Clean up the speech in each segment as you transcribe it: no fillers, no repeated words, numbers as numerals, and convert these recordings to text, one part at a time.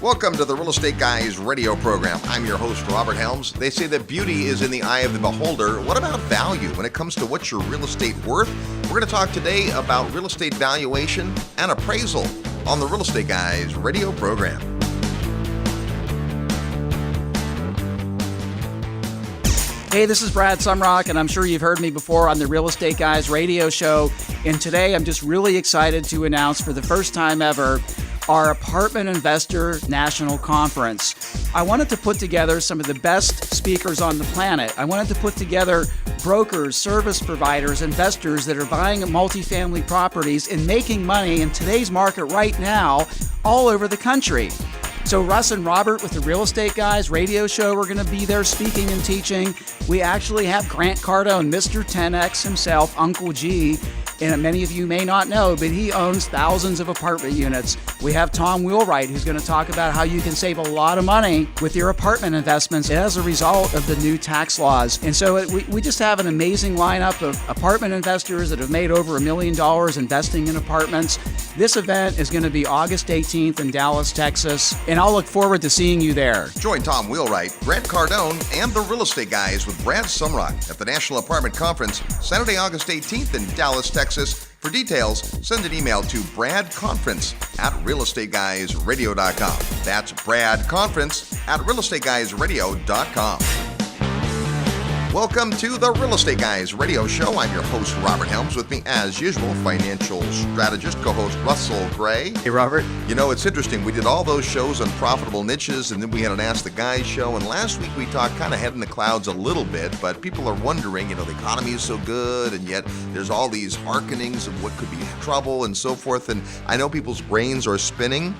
Welcome to the Real Estate Guys radio program. I'm your host, Robert Helms. They say that beauty is in the eye of the beholder. What about value when it comes to what's your real estate worth? We're going to talk today about real estate valuation and appraisal on the Real Estate Guys radio program. Hey, this is Brad Sumrock, and I'm sure you've heard me before on the Real Estate Guys radio show. And today I'm just really excited to announce for the first time ever our Apartment Investor National Conference. I wanted to put together some of the best speakers on the planet. I wanted to put together brokers, service providers, investors that are buying multifamily properties and making money in today's market right now all over the country. So Russ and Robert with the Real Estate Guys radio show, we're going to be there speaking and teaching. We actually have Grant Cardone, Mr. 10X himself, Uncle G. And many of you may not know, but he owns thousands of apartment units. We have Tom Wheelwright, who's going to talk about how you can save a lot of money with your apartment investments as a result of the new tax laws. And so we just have an amazing lineup of apartment investors that have made over $1 million investing in apartments. This event is going to be August 18th in Dallas, Texas, and I'll look forward to seeing you there. Join Tom Wheelwright, Grant Cardone, and the Real Estate Guys with Brad Sumrock at the National Apartment Conference, Saturday, August 18th in Dallas, Texas. For details, send an email to bradconference@realestateguysradio.com. That's bradconference@realestateguysradio.com. Welcome to the Real Estate Guys radio show. I'm your host, Robert Helms. With me, as usual, financial strategist, co-host Russell Gray. Hey, Robert. You know, it's interesting. We did all those shows on profitable niches, and then we had an Ask the Guys show. And last week we talked kind of head in the clouds a little bit, but people are wondering, the economy is so good, and yet there's all these hearkenings of what could be trouble and so forth. And I know people's brains are spinning.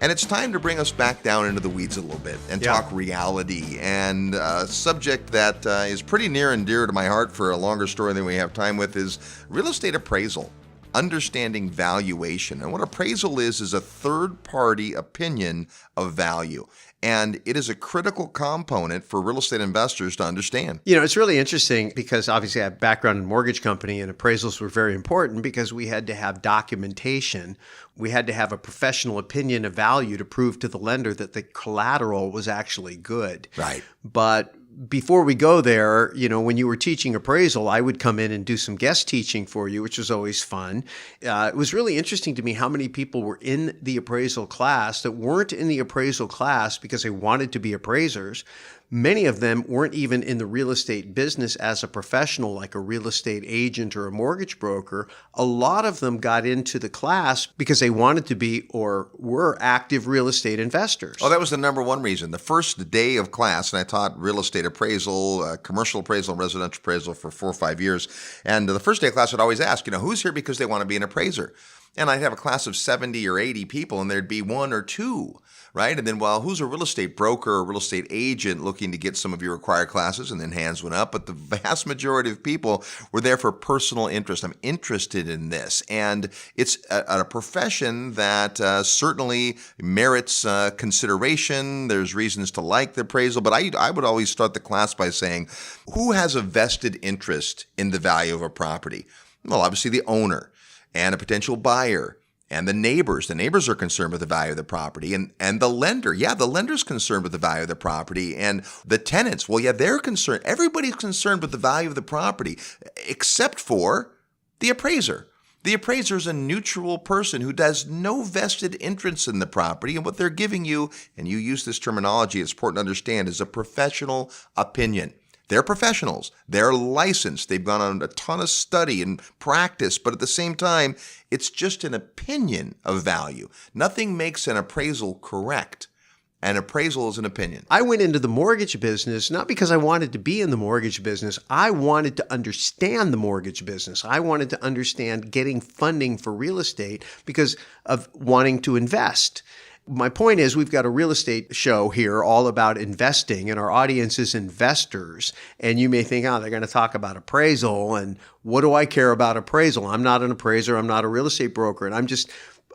And it's time to bring us back down into the weeds a little bit and talk reality. And a subject that is pretty near and dear to my heart for a longer story than we have time with is real estate appraisal, understanding valuation. And what appraisal is a third-party opinion of value. And it is a critical component for real estate investors to understand. It's really interesting because obviously I have background in mortgage company, and appraisals were very important because we had to have documentation. We had to have a professional opinion of value to prove to the lender that the collateral was actually good. Right. But before we go there, when you were teaching appraisal, I would come in and do some guest teaching for you, which was always fun. It was really interesting to me how many people were in the appraisal class that weren't in the appraisal class because they wanted to be appraisers. Many of them weren't even in the real estate business as a professional, like a real estate agent or a mortgage broker. A lot of them got into the class because they wanted to be or were active real estate investors. Oh, that was the number one reason. The first day of class, and I taught real estate appraisal, commercial appraisal, and residential appraisal for 4 or 5 years. And the first day of class, I'd always ask, who's here because they want to be an appraiser? And I'd have a class of 70 or 80 people, and there'd be one or two, right? And then, who's a real estate broker or real estate agent looking to get some of your required classes? And then hands went up. But the vast majority of people were there for personal interest. I'm interested in this. And it's a profession that certainly merits consideration. There's reasons to like the appraisal. But I would always start the class by saying, who has a vested interest in the value of a property? Well, obviously the owner and a potential buyer, and the neighbors. The neighbors are concerned with the value of the property, and the lender. Yeah, the lender's concerned with the value of the property, and the tenants. Well, yeah, they're concerned. Everybody's concerned with the value of the property, except for the appraiser. The appraiser is a neutral person who does no vested interest in the property, and what they're giving you, and you use this terminology, it's important to understand, is a professional opinion. They're professionals. They're licensed. They've gone on a ton of study and practice, but at the same time, it's just an opinion of value. Nothing makes an appraisal correct. An appraisal is an opinion. I went into the mortgage business not because I wanted to be in the mortgage business. I wanted to understand the mortgage business. I wanted to understand getting funding for real estate because of wanting to invest. My point is, we've got a real estate show here all about investing, and our audience is investors. And you may think, they're going to talk about appraisal, and what do I care about appraisal? I'm not an appraiser. I'm not a real estate broker. And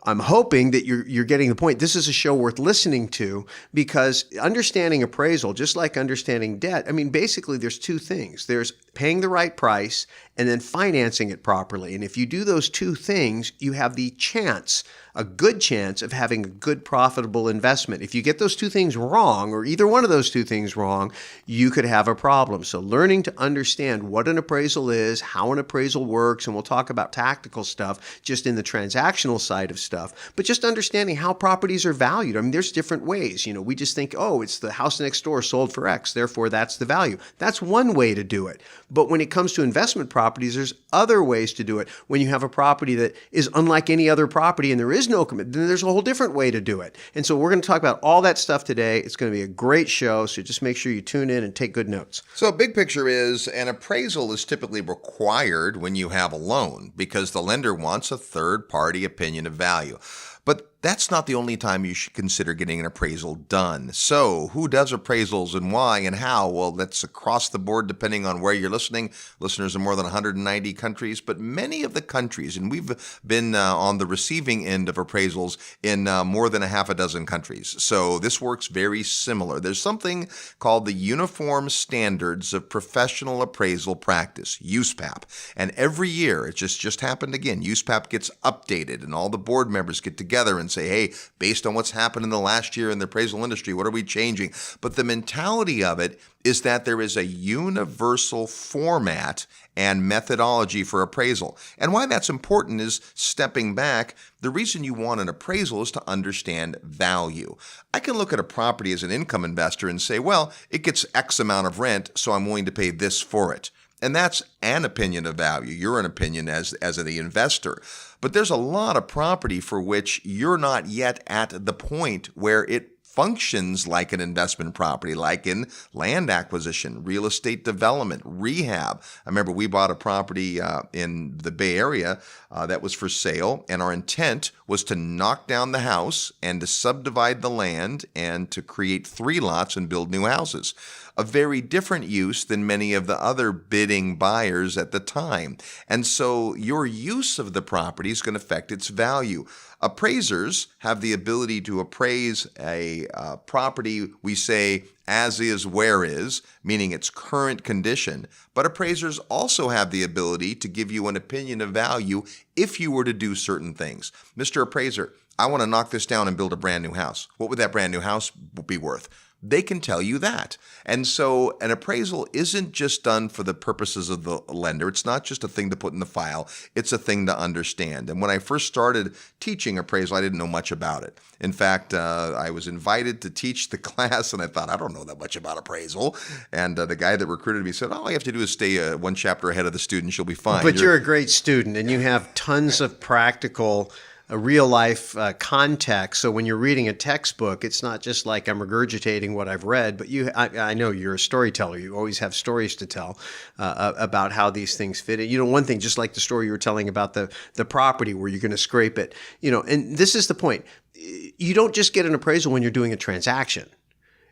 I'm hoping that you're getting the point. This is a show worth listening to because understanding appraisal, just like understanding debt, basically there's two things. There's paying the right price and then financing it properly. And if you do those two things, you have the chance a good chance of having a good profitable investment. If you get those two things wrong, or either one of those two things wrong, you could have a problem. So learning to understand what an appraisal is, how an appraisal works, and we'll talk about tactical stuff just in the transactional side of stuff, but just understanding how properties are valued. I mean, there's different ways. We just think, oh, it's the house next door sold for X, therefore that's the value. That's one way to do it. But when it comes to investment properties, there's other ways to do it. When you have a property that is unlike any other property and there is no commitment, then there's a whole different way to do it. And so we're going to talk about all that stuff today. It's going to be a great show, so just make sure you tune in and take good notes. So big picture is an appraisal is typically required when you have a loan because the lender wants a third-party opinion of value. But that's not the only time you should consider getting an appraisal done. So who does appraisals and why and how? Well, that's across the board depending on where you're listening. Listeners in more than 190 countries, but many of the countries, and we've been on the receiving end of appraisals in more than a half a dozen countries. So this works very similar. There's something called the Uniform Standards of Professional Appraisal Practice, USPAP. And every year, it just happened again, USPAP gets updated and all the board members get together and say, hey, based on what's happened in the last year in the appraisal industry, what are we changing? But the mentality of it is that there is a universal format and methodology for appraisal. And why that's important is stepping back. The reason you want an appraisal is to understand value. I can look at a property as an income investor and say, well, it gets X amount of rent, so I'm willing to pay this for it. And that's an opinion of value. You're an opinion as the investor. But there's a lot of property for which you're not yet at the point where it functions like an investment property, like in land acquisition, real estate development, rehab. I remember we bought a property in the Bay Area that was for sale, and our intent was to knock down the house and to subdivide the land and to create 3 lots and build new houses. A very different use than many of the other bidding buyers at the time. And so your use of the property is going to affect its value. Appraisers have the ability to appraise a property, we say, as is, where is, meaning its current condition. But appraisers also have the ability to give you an opinion of value if you were to do certain things. Mr. Appraiser, I want to knock this down and build a brand new house. What would that brand new house be worth? They can tell you that. And so an appraisal isn't just done for the purposes of the lender. It's not just a thing to put in the file. It's a thing to understand. And when I first started teaching appraisal, I didn't know much about it. In fact, I was invited to teach the class, and I thought, I don't know that much about appraisal. And the guy that recruited me said, all you have to do is stay one chapter ahead of the students. You'll be fine. But you're a great student, and you have tons of practical a real life context. So when you're reading a textbook, it's not just like I'm regurgitating what I've read, but I know you're a storyteller. You always have stories to tell about how these things fit in. One thing, just like the story you were telling about the property where you're going to scrape it, and this is the point. You don't just get an appraisal when you're doing a transaction.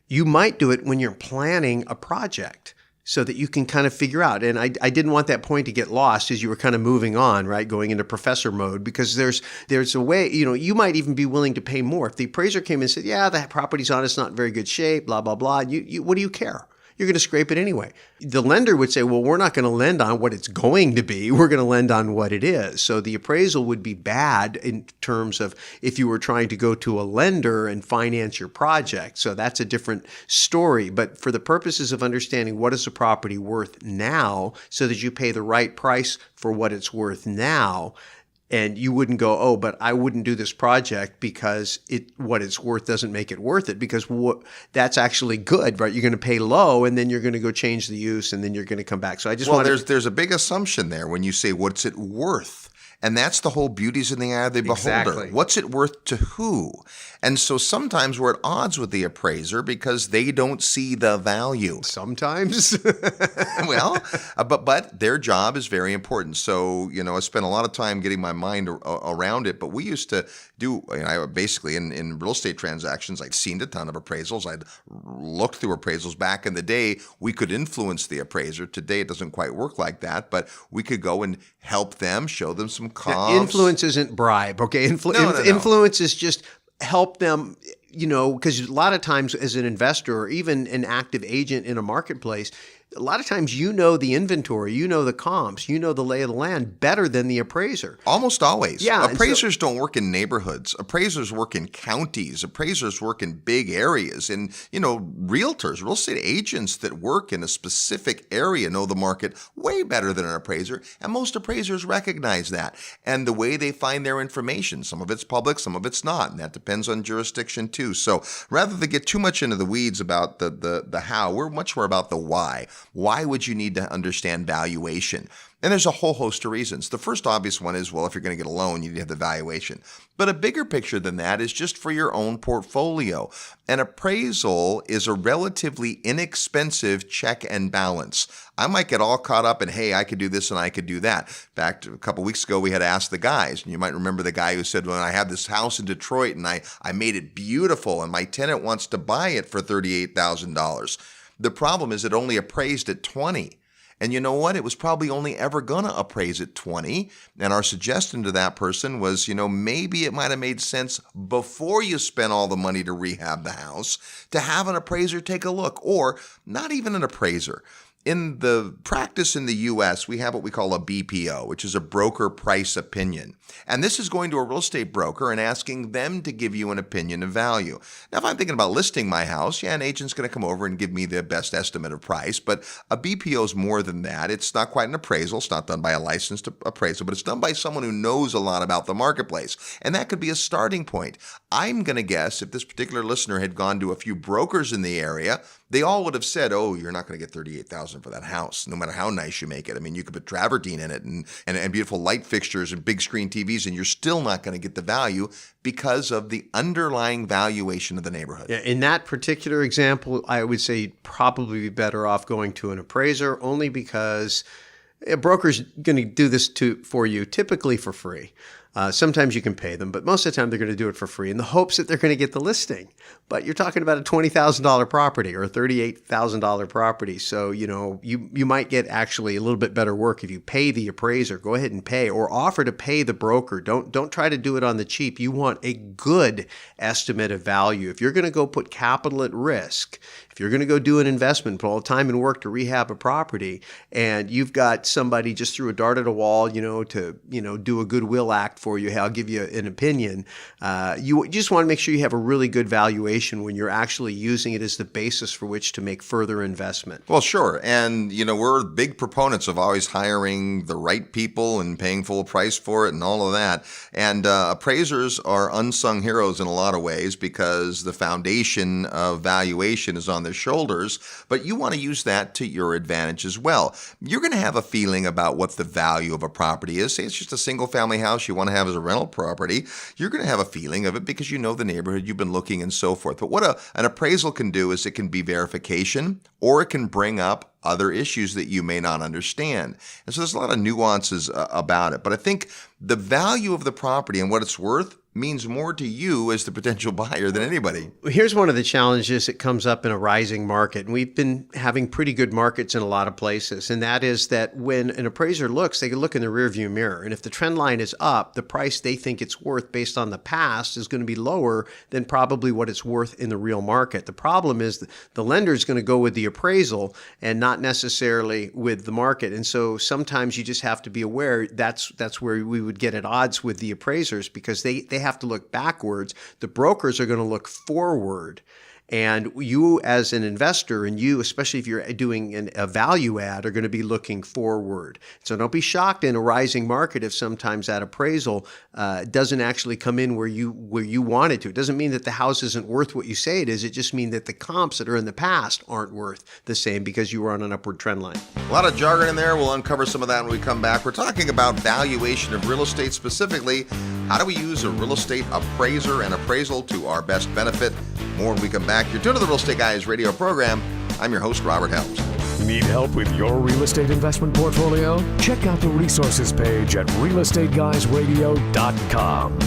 You might do it when you're planning a project, so that you can kind of figure out. And I didn't want that point to get lost as you were kind of moving on, right? Going into professor mode, because there's a way, you might even be willing to pay more. If the appraiser came and said, yeah, that property's on, it's not in very good shape, blah, blah, blah. What do you care? You're going to scrape it anyway. The lender would say, well, we're not going to lend on what it's going to be. We're going to lend on what it is. So the appraisal would be bad in terms of if you were trying to go to a lender and finance your project. So that's a different story. But for the purposes of understanding what is a property worth now so that you pay the right price for what it's worth now, and you wouldn't go, oh, but I wouldn't do this project because what it's worth doesn't make it worth it, because that's actually good, right? You're going to pay low, and then you're going to go change the use, and then you're going to come back. So I just want there's a big assumption there when you say what's it worth. And that's the whole beauty's in the eye of the beholder. Exactly. What's it worth to who? And so sometimes we're at odds with the appraiser because they don't see the value. Sometimes. Well, but their job is very important. So, I spent a lot of time getting my mind around it. But we used to do, basically in real estate transactions, I'd seen a ton of appraisals. I'd looked through appraisals. Back in the day, we could influence the appraiser. Today, it doesn't quite work like that. But we could go and help them, show them some comps. Influence isn't bribe, okay? No. Influence is just help them, because a lot of times as an investor or even an active agent in a marketplace, a lot of times you know the inventory, you know the comps, you know the lay of the land better than the appraiser. Almost always. Yeah, Appraisers don't work in neighborhoods. Appraisers work in counties. Appraisers work in big areas. And, realtors, real estate agents that work in a specific area know the market way better than an appraiser. And most appraisers recognize that. And the way they find their information, some of it's public, some of it's not. And that depends on jurisdiction too. So rather than get too much into the weeds about the how, we're much more about the why. Why would you need to understand valuation? And there's a whole host of reasons. The first obvious one is, well, if you're going to get a loan, you need to have the valuation. But a bigger picture than that is just for your own portfolio. An appraisal is a relatively inexpensive check and balance. I might get all caught up in, hey, I could do this and I could do that. In fact, a couple weeks ago, we had asked the guys, and you might remember the guy who said, well, I have this house in Detroit and I made it beautiful and my tenant wants to buy it for $38,000. The problem is it only appraised at 20. And you know what? It was probably only ever going to appraise at 20. And our suggestion to that person was, maybe it might have made sense before you spent all the money to rehab the house to have an appraiser take a look, or not even an appraiser. In the practice in the U.S., we have what we call a BPO, which is a broker price opinion. And this is going to a real estate broker and asking them to give you an opinion of value. Now, if I'm thinking about listing my house, an agent's going to come over and give me the best estimate of price. But a BPO is more than that. It's not quite an appraisal. It's not done by a licensed appraiser, but it's done by someone who knows a lot about the marketplace. And that could be a starting point. I'm going to guess if this particular listener had gone to a few brokers in the area, they all would have said, oh, you're not going to get $38,000 for that house, no matter how nice you make it. I mean, you could put travertine in it and beautiful light fixtures and big screen TVs, and you're still not going to get the value because of the underlying valuation of the neighborhood. Yeah, in that particular example, I would say you'd probably be better off going to an appraiser, only because a broker's going to do this for you typically for free. Sometimes you can pay them, but most of the time they're going to do it for free in the hopes that they're going to get the listing. But you're talking about a $20,000 property or a $38,000 property. So, you might get actually a little bit better work if you pay the appraiser. Go ahead and pay, or offer to pay the broker. Don't try to do it on the cheap. You want a good estimate of value. If you're going to go put capital at risk, if you're going to go do an investment, put all the time and work to rehab a property, and you've got somebody just threw a dart at a wall, to do a goodwill act for you, hey, I'll give you an opinion. You just want to make sure you have a really good valuation when you're actually using it as the basis for which to make further investment. Well, sure. And, we're big proponents of always hiring the right people and paying full price for it and all of that. And appraisers are unsung heroes in a lot of ways because the foundation of valuation is on their shoulders, but you want to use that to your advantage as well. You're going to have a feeling about what the value of a property is. Say it's just a single family house you want to have as a rental property. You're going to have a feeling of it because you know the neighborhood, you've been looking and so forth. But what an appraisal can do is it can be verification, or it can bring up other issues that you may not understand. And so there's a lot of nuances about it. But I think the value of the property and what it's worth means more to you as the potential buyer than anybody. Here's one of the challenges that comes up in a rising market, and we've been having pretty good markets in a lot of places, and that is that when an appraiser looks, they can look in the rearview mirror, and if the trend line is up, the price they think it's worth based on the past is going to be lower than probably what it's worth in the real market. The problem is the lender is going to go with the appraisal and not necessarily with the market, and so sometimes you just have to be aware that's where we would get at odds with the appraisers, because they have to look backwards. The brokers are going to look forward. And you as an investor, and you, especially if you're doing a value add, are going to be looking forward. So don't be shocked in a rising market if sometimes that appraisal doesn't actually come in where you want it to. It doesn't mean that the house isn't worth what you say it is. It just means that the comps that are in the past aren't worth the same because you were on an upward trend line. A lot of jargon in there. We'll uncover some of that when we come back. We're talking about valuation of real estate, specifically how do we use a real estate appraiser and appraisal to our best benefit. More when we come back. You're tuned to the Real Estate Guys radio program. I'm your host, Robert Helms. Need help with your real estate investment portfolio? Check out the resources page at realestateguysradio.com.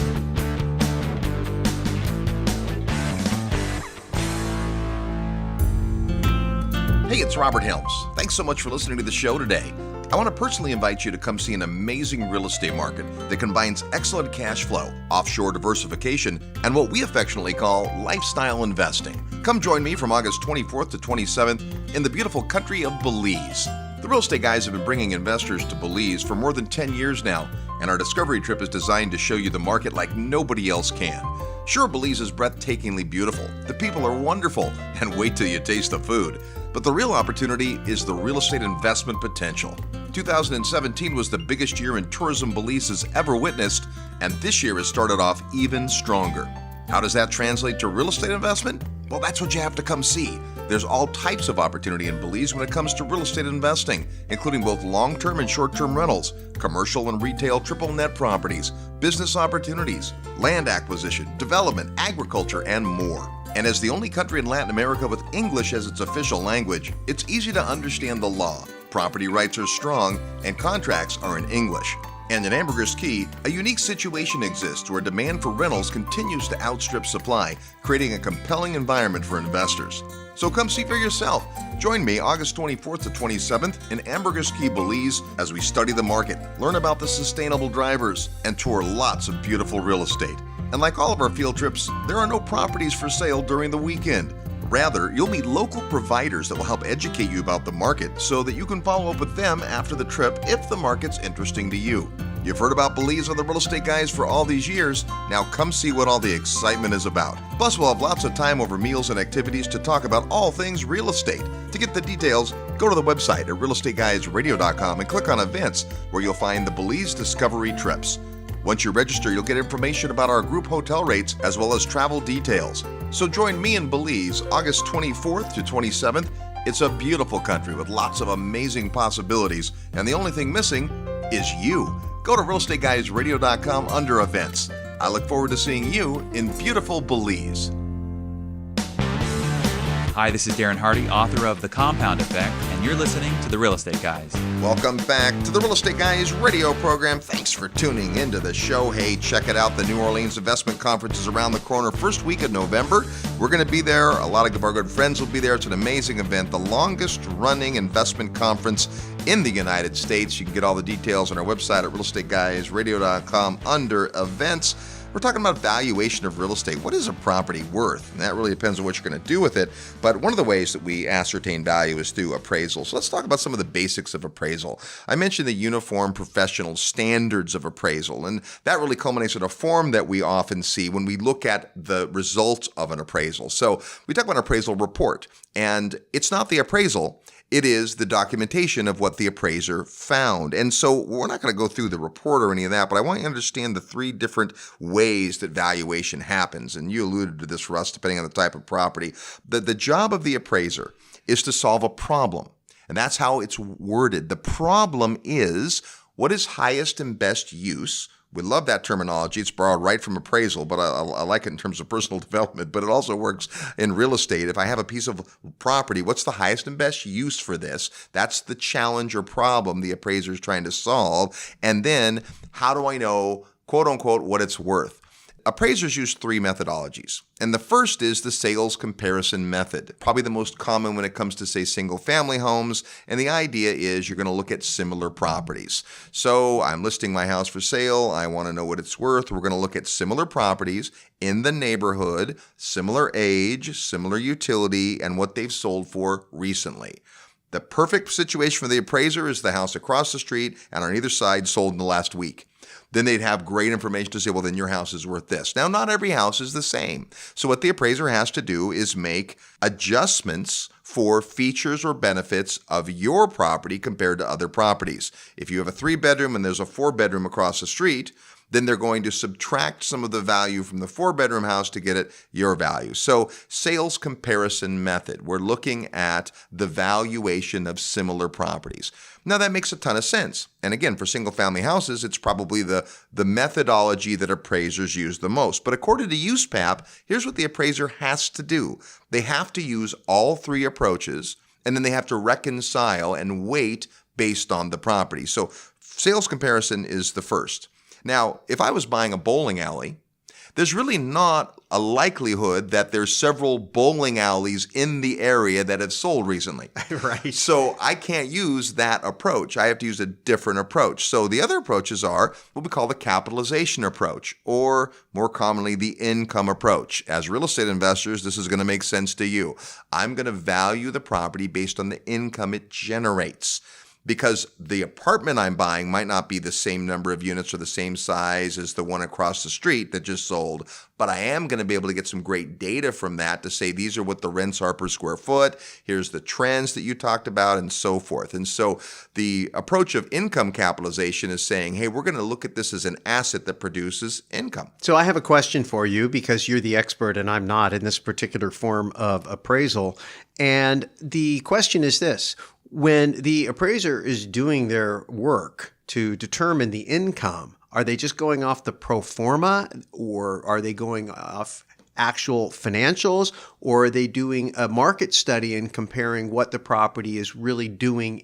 Hey, it's Robert Helms. Thanks so much for listening to the show today. I want to personally invite you to come see an amazing real estate market that combines excellent cash flow, offshore diversification, and what we affectionately call lifestyle investing. Come join me from August 24th to 27th in the beautiful country of Belize. The Real Estate Guys have been bringing investors to Belize for more than 10 years now, and our discovery trip is designed to show you the market like nobody else can. Sure, Belize is breathtakingly beautiful, the people are wonderful, and wait till you taste the food. But the real opportunity is the real estate investment potential. 2017 was the biggest year in tourism Belize has ever witnessed, and this year has started off even stronger. How does that translate to real estate investment? Well, that's what you have to come see. There's all types of opportunity in Belize when it comes to real estate investing, including both long-term and short-term rentals, commercial and retail triple net properties, business opportunities, land acquisition, development, agriculture, and more. And as the only country in Latin America with English as its official language, it's easy to understand the law. Property rights are strong, and contracts are in English. And in Ambergris Caye, a unique situation exists where demand for rentals continues to outstrip supply, creating a compelling environment for investors. So come see for yourself. Join me August 24th to 27th in Ambergris Caye, Belize, as we study the market, learn about the sustainable drivers, and tour lots of beautiful real estate. And like all of our field trips, there are no properties for sale during the weekend. Rather, you'll meet local providers that will help educate you about the market so that you can follow up with them after the trip if the market's interesting to you. You've heard about Belize on the Real Estate Guys for all these years. Now come see what all the excitement is about. Plus, we'll have lots of time over meals and activities to talk about all things real estate. To get the details, go to the website at realestateguysradio.com and click on events, where you'll find the Belize Discovery Trips. Once you register, you'll get information about our group hotel rates as well as travel details. So join me in Belize August 24th to 27th. It's a beautiful country with lots of amazing possibilities, and the only thing missing is you. Go to realestateguysradio.com under events. I look forward to seeing you in beautiful Belize. Hi, this is Darren Hardy, author of The Compound Effect, and you're listening to The Real Estate Guys. Welcome back to the Real Estate Guys radio program. Thanks for tuning into the show. Hey, check it out. The New Orleans Investment Conference is around the corner, first week of November. We're going to be there. A lot of our good friends will be there. It's an amazing event, the longest running investment conference in the United States. You can get all the details on our website at realestateguysradio.com under events. We're talking about valuation of real estate. What is a property worth? And that really depends on what you're going to do with it. But one of the ways that we ascertain value is through appraisal. So let's talk about some of the basics of appraisal. I mentioned the uniform professional standards of appraisal, and that really culminates in a form that we often see when we look at the results of an appraisal. So we talk about an appraisal report, and it's not the appraisal. It is the documentation of what the appraiser found. And so we're not going to go through the report or any of that, but I want you to understand the three different ways that valuation happens. And you alluded to this, Russ, depending on the type of property. The job of the appraiser is to solve a problem. And that's how it's worded. The problem is, what is highest and best use? We love that terminology. It's borrowed right from appraisal, but I like it in terms of personal development, but it also works in real estate. If I have a piece of property, what's the highest and best use for this? That's the challenge or problem the appraiser is trying to solve. And then how do I know, quote unquote, what it's worth? Appraisers use three methodologies. And the first is the sales comparison method, probably the most common when it comes to, say, single family homes. And the idea is you're going to look at similar properties. So I'm listing my house for sale. I want to know what it's worth. We're going to look at similar properties in the neighborhood, similar age, similar utility, and what they've sold for recently. The perfect situation for the appraiser is the house across the street and on either side sold in the last week. Then they'd have great information to say, well, then your house is worth this. Now, not every house is the same. So what the appraiser has to do is make adjustments for features or benefits of your property compared to other properties. If you have a 3-bedroom and there's a 4-bedroom across the street, then they're going to subtract some of the value from the 4-bedroom house to get it your value. So sales comparison method, we're looking at the valuation of similar properties. Now that makes a ton of sense. And again, for single family houses, it's probably the methodology that appraisers use the most. But according to USPAP, here's what the appraiser has to do. They have to use all three approaches, and then they have to reconcile and weight based on the property. So sales comparison is the first. Now, if I was buying a bowling alley, there's really not a likelihood that there's several bowling alleys in the area that have sold recently. Right. So I can't use that approach. I have to use a different approach. So the other approaches are what we call the capitalization approach, or more commonly, the income approach. As real estate investors, this is going to make sense to you. I'm going to value the property based on the income it generates. Because the apartment I'm buying might not be the same number of units or the same size as the one across the street that just sold, but I am going to be able to get some great data from that to say these are what the rents are per square foot, here's the trends that you talked about, and so forth. And so the approach of income capitalization is saying, hey, we're going to look at this as an asset that produces income. So I have a question for you, because you're the expert and I'm not in this particular form of appraisal. And the question is this: when the appraiser is doing their work to determine the income, are they just going off the pro forma, or are they going off actual financials, or are they doing a market study and comparing what the property is really doing,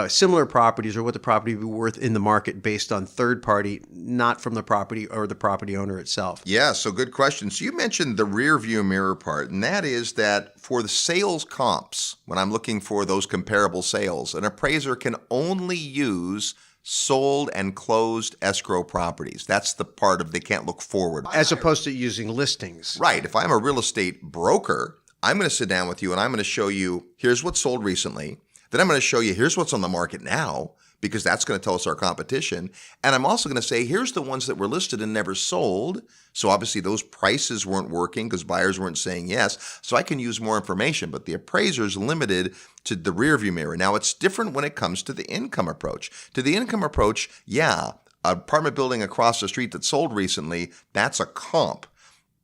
similar properties, or what the property would be worth in the market based on third party, not from the property or the property owner itself? Yeah, so good question. So you mentioned the rear view mirror part, and that is that for the sales comps, when I'm looking for those comparable sales, an appraiser can only use sold and closed escrow properties. That's the part of they can't look forward. As opposed to using listings. Right. If I'm a real estate broker, I'm going to sit down with you and I'm going to show you, here's what sold recently. Then I'm going to show you, here's what's on the market now, because that's going to tell us our competition. And I'm also going to say, here's the ones that were listed and never sold. So obviously those prices weren't working because buyers weren't saying yes. So I can use more information, but the appraiser is limited to the rearview mirror. Now it's different when it comes to the income approach. To the income approach, yeah, an apartment building across the street that sold recently, that's a comp.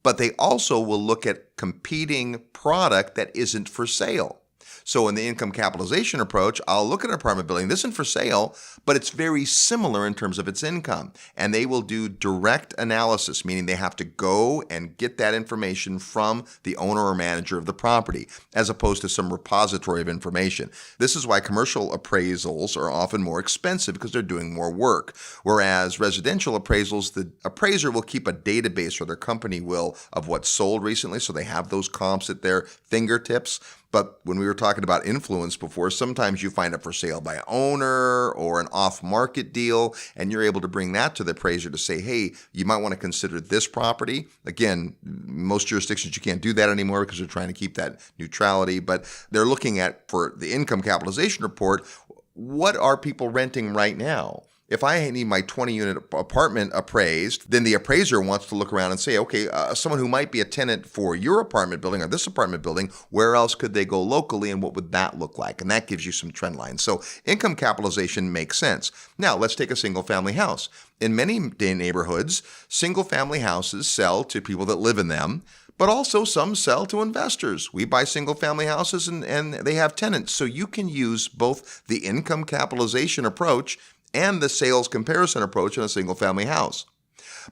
But they also will look at competing product that isn't for sale. So in the income capitalization approach, I'll look at an apartment building. This isn't for sale, but it's very similar in terms of its income. And they will do direct analysis, meaning they have to go and get that information from the owner or manager of the property, as opposed to some repository of information. This is why commercial appraisals are often more expensive, because they're doing more work. Whereas residential appraisals, the appraiser will keep a database, or their company will, of what sold recently. So they have those comps at their fingertips. But when we were talking about influence before, sometimes you find it for sale by owner or an off-market deal, and you're able to bring that to the appraiser to say, hey, you might want to consider this property. Again, most jurisdictions you can't do that anymore because they're trying to keep that neutrality, but they're looking at, for the income capitalization report, what are people renting right now? If I need my 20-unit apartment appraised, then the appraiser wants to look around and say, okay, someone who might be a tenant for your apartment building or this apartment building, where else could they go locally, and what would that look like? And that gives you some trend lines. So income capitalization makes sense. Now, let's take a single-family house. In many neighborhoods, single-family houses sell to people that live in them, but also some sell to investors. We buy single-family houses and they have tenants. So you can use both the income capitalization approach and the sales comparison approach in a single-family house.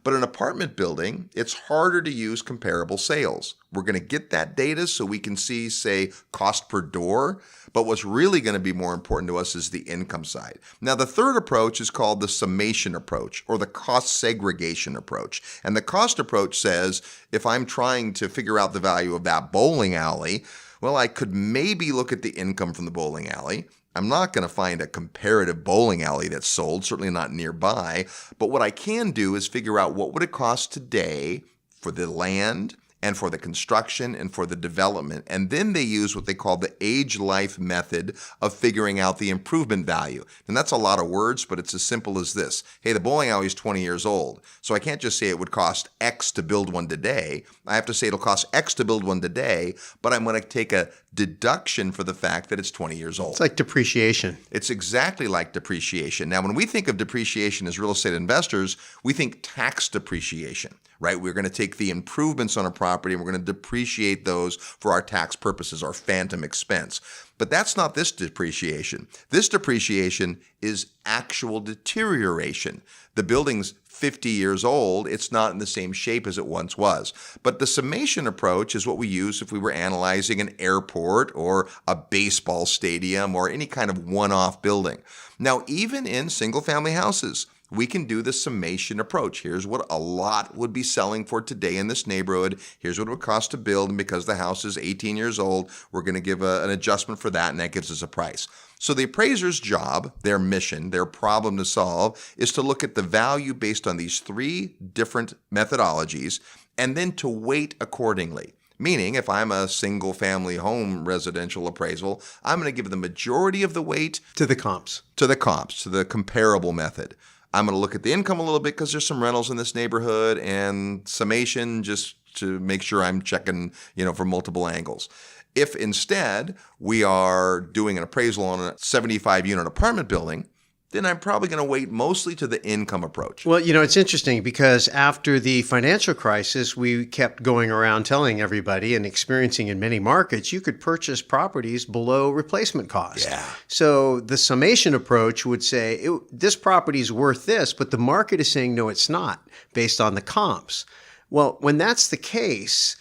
But an apartment building, it's harder to use comparable sales. We're going to get that data so we can see, say, cost per door. But what's really going to be more important to us is the income side. Now, the third approach is called the summation approach, or the cost segregation approach. And the cost approach says, if I'm trying to figure out the value of that bowling alley, well, I could maybe look at the income from the bowling alley. I'm not going to find a comparative bowling alley that's sold, certainly not nearby. But what I can do is figure out what would it cost today for the land and for the construction and for the development. And then they use what they call the age-life method of figuring out the improvement value. And that's a lot of words, but it's as simple as this. Hey, the bowling alley is 20 years old. So I can't just say it would cost X to build one today. I have to say it'll cost X to build one today, but I'm going to take a deduction for the fact that it's 20 years old. It's like depreciation. It's exactly like depreciation. Now, when we think of depreciation as real estate investors, we think tax depreciation, right? We're going to take the improvements on a property and we're going to depreciate those for our tax purposes, our phantom expense. But that's not this depreciation. This depreciation is actual deterioration. The building's 50 years old, it's not in the same shape as it once was. But the summation approach is what we use if we were analyzing an airport or a baseball stadium or any kind of one-off building. Now, even in single-family houses, we can do the summation approach. Here's what a lot would be selling for today in this neighborhood. Here's what it would cost to build. And because the house is 18 years old, we're going to give an adjustment for that, and that gives us a price. So the appraiser's job, their mission, their problem to solve is to look at the value based on these 3 different methodologies and then to weight accordingly. Meaning, if I'm a single-family home residential appraisal, I'm going to give the majority of the weight To the comps. to the comps, to the comparable method. I'm going to look at the income a little bit because there's some rentals in this neighborhood, and summation just to make sure I'm checking, from multiple angles. If instead we are doing an appraisal on a 75-unit apartment building, then I'm probably going to weight mostly to the income approach. Well, it's interesting because after the financial crisis, we kept going around telling everybody and experiencing in many markets, you could purchase properties below replacement cost. Yeah. So the summation approach would say, this property is worth this, but the market is saying, no, it's not, based on the comps. Well, when that's the case,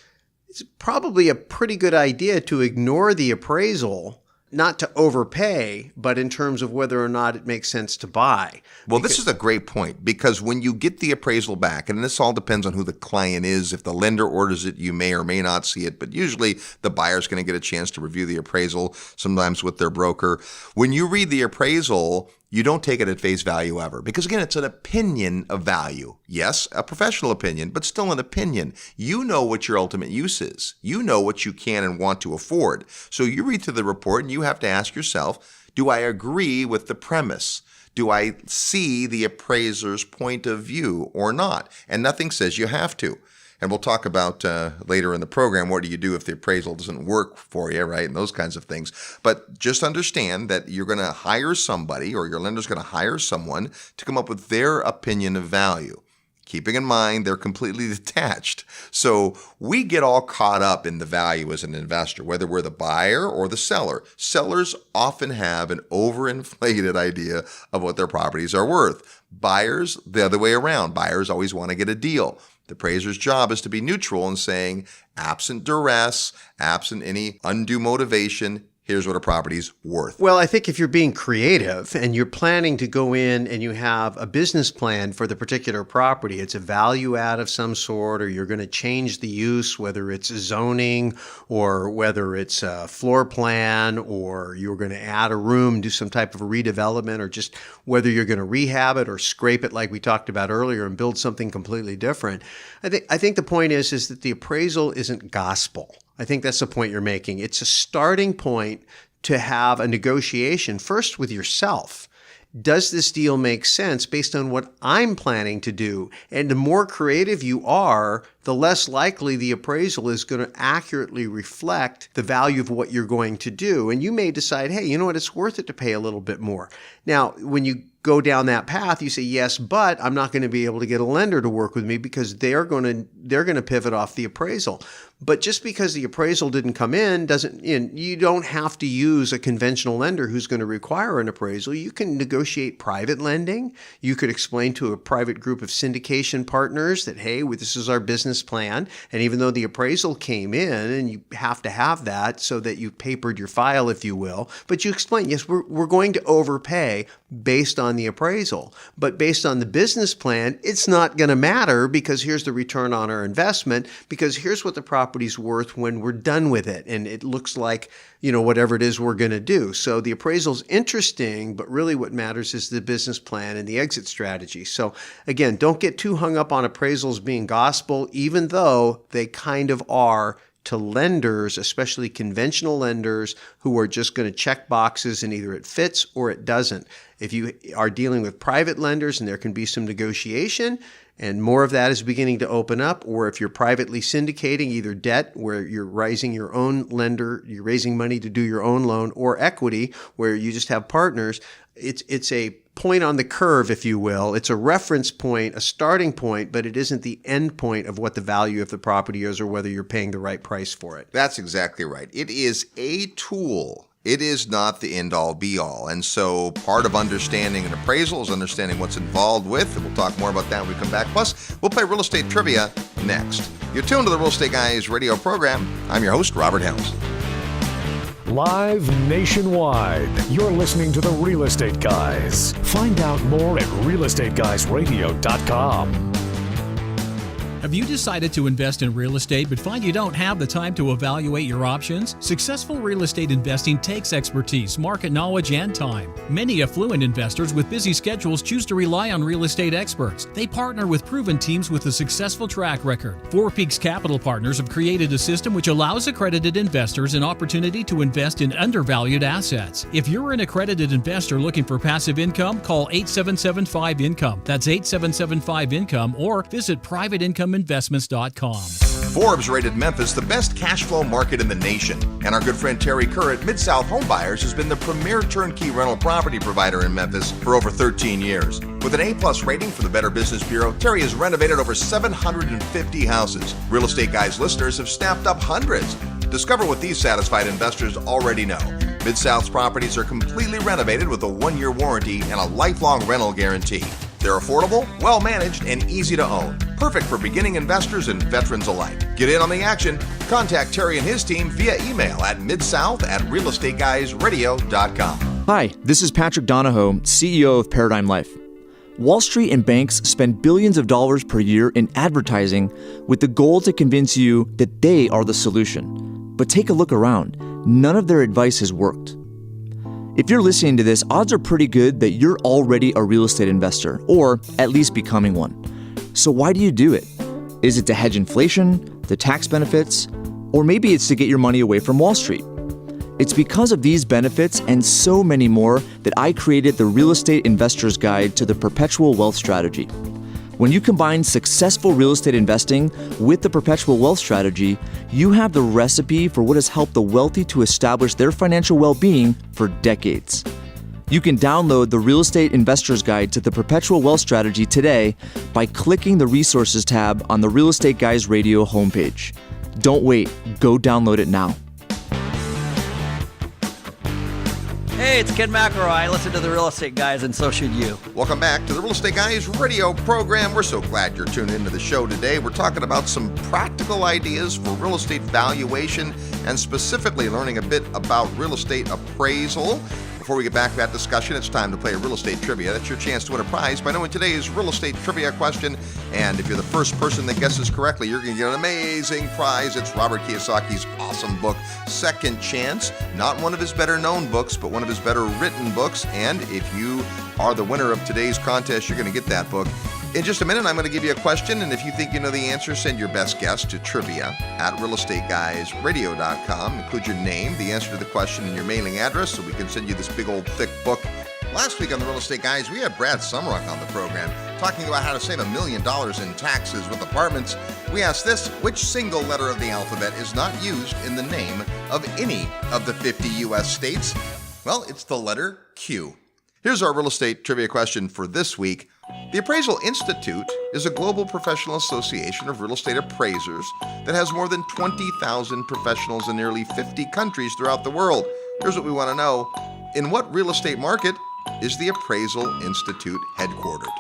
it's probably a pretty good idea to ignore the appraisal, not to overpay, but in terms of whether or not it makes sense to buy. Well, this is a great point, because when you get the appraisal back, and this all depends on who the client is. If the lender orders it, you may or may not see it, but usually the buyer's going to get a chance to review the appraisal, sometimes with their broker. When you read the appraisal, you don't take it at face value ever, because again, it's an opinion of value. Yes, a professional opinion, but still an opinion. You know what your ultimate use is. You know what you can and want to afford. So you read through the report and you have to ask yourself, do I agree with the premise? Do I see the appraiser's point of view or not? And nothing says you have to. And we'll talk about later in the program, what do you do if the appraisal doesn't work for you, right? And those kinds of things. But just understand that you're going to hire somebody, or your lender's going to hire someone to come up with their opinion of value, keeping in mind they're completely detached. So we get all caught up in the value as an investor, whether we're the buyer or the seller. Sellers often have an overinflated idea of what their properties are worth. Buyers, the other way around. Buyers always want to get a deal. The appraiser's job is to be neutral in saying, absent duress, absent any undue motivation, here's what a property's worth. Well, I think if you're being creative and you're planning to go in and you have a business plan for the particular property, it's a value add of some sort, or you're going to change the use, whether it's zoning or whether it's a floor plan, or you're going to add a room, do some type of a redevelopment, or just whether you're going to rehab it or scrape it like we talked about earlier and build something completely different. I think the point is that the appraisal isn't gospel. I think that's the point you're making. It's a starting point to have a negotiation first with yourself. Does this deal make sense based on what I'm planning to do? And the more creative you are, the less likely the appraisal is going to accurately reflect the value of what you're going to do. And you may decide, hey, you know what, it's worth it to pay a little bit more. Now, when you go down that path, you say, yes, but I'm not going to be able to get a lender to work with me because they're going to pivot off the appraisal. But just because the appraisal didn't come in doesn't, you don't have to use a conventional lender who's going to require an appraisal. You can negotiate private lending. You could explain to a private group of syndication partners that, hey, this is our business plan. And even though the appraisal came in, and you have to have that so that you papered your file, if you will, but you explain, yes, we're going to overpay based on the appraisal. But based on the business plan, it's not going to matter because here's the return on our investment, because here's what the property's worth when we're done with it. And it looks like, whatever it is we're going to do. So the appraisal's interesting, but really what matters is the business plan and the exit strategy. So again, don't get too hung up on appraisals being gospel, even though they kind of are to lenders, especially conventional lenders who are just going to check boxes and either it fits or it doesn't. If you are dealing with private lenders and there can be some negotiation and more of that is beginning to open up, or if you're privately syndicating either debt where you're raising your own lender, you're raising money to do your own loan, or equity where you just have partners, it's a point on the curve, if you will. It's a reference point, a starting point, but it isn't the end point of what the value of the property is or whether you're paying the right price for it. That's exactly right. It is a tool. It is not the end-all, be-all. And so part of understanding an appraisal is understanding what's involved with, and we'll talk more about that when we come back. Plus, we'll play real estate trivia next. You're tuned to the Real Estate Guys radio program. I'm your host, Robert Helms. Live nationwide. You're listening to The Real Estate Guys. Find out more at realestateguysradio.com. Have you decided to invest in real estate but find you don't have the time to evaluate your options? Successful real estate investing takes expertise, market knowledge, and time. Many affluent investors with busy schedules choose to rely on real estate experts. They partner with proven teams with a successful track record. Four Peaks Capital Partners have created a system which allows accredited investors an opportunity to invest in undervalued assets. If you're an accredited investor looking for passive income, call 8775-INCOME. That's 8775-INCOME, or visit privateincomeinvestments.com. Forbes rated Memphis the best cash flow market in the nation. And our good friend Terry Kerr at Mid-South Home Buyers has been the premier turnkey rental property provider in Memphis for over 13 years. With an A+ rating for the Better Business Bureau, Terry has renovated over 750 houses. Real Estate Guys listeners have snapped up hundreds. Discover what these satisfied investors already know. Mid-South's properties are completely renovated with a 1-year warranty and a lifelong rental guarantee. They're affordable, well-managed, and easy to own. Perfect for beginning investors and veterans alike. Get in on the action. Contact Terry and his team via email at midsouth@realestateguysradio.com. Hi, this is Patrick Donahoe, CEO of Paradigm Life. Wall Street and banks spend billions of dollars per year in advertising with the goal to convince you that they are the solution. But take a look around. None of their advice has worked. If you're listening to this, odds are pretty good that you're already a real estate investor, or at least becoming one. So why do you do it? Is it to hedge inflation, the tax benefits, or maybe it's to get your money away from Wall Street? It's because of these benefits and so many more that I created the Real Estate Investor's Guide to the Perpetual Wealth Strategy. When you combine successful real estate investing with the perpetual wealth strategy, you have the recipe for what has helped the wealthy to establish their financial well-being for decades. You can download the Real Estate Investor's Guide to the Perpetual Wealth Strategy today by clicking the Resources tab on the Real Estate Guys Radio homepage. Don't wait, go download it now. Hey, it's Ken McElroy. I listen to the Real Estate Guys, and so should you. Welcome back to the Real Estate Guys radio program. We're so glad you're tuned into the show today. We're talking about some practical ideas for real estate valuation and specifically learning a bit about real estate appraisal. Before we get back to that discussion, it's time to play a real estate trivia. That's your chance to win a prize by knowing today's real estate trivia question. And if you're the first person that guesses correctly, you're going to get an amazing prize. It's Robert Kiyosaki's awesome book, Second Chance. Not one of his better known books, but one of his better written books. And if you are the winner of today's contest, you're going to get that book. In just a minute, I'm going to give you a question, and if you think you know the answer, send your best guess to trivia@realestateguysradio.com. Include your name, the answer to the question, and your mailing address so we can send you this big old thick book. Last week on the Real Estate Guys, we had Brad Sumrock on the program talking about how to save $1 million in taxes with apartments. We asked this: which single letter of the alphabet is not used in the name of any of the 50 U.S. states? Well, it's the letter Q. Here's our real estate trivia question for this week. The Appraisal Institute is a global professional association of real estate appraisers that has more than 20,000 professionals in nearly 50 countries throughout the world. Here's what we want to know. In what real estate market is the Appraisal Institute headquartered?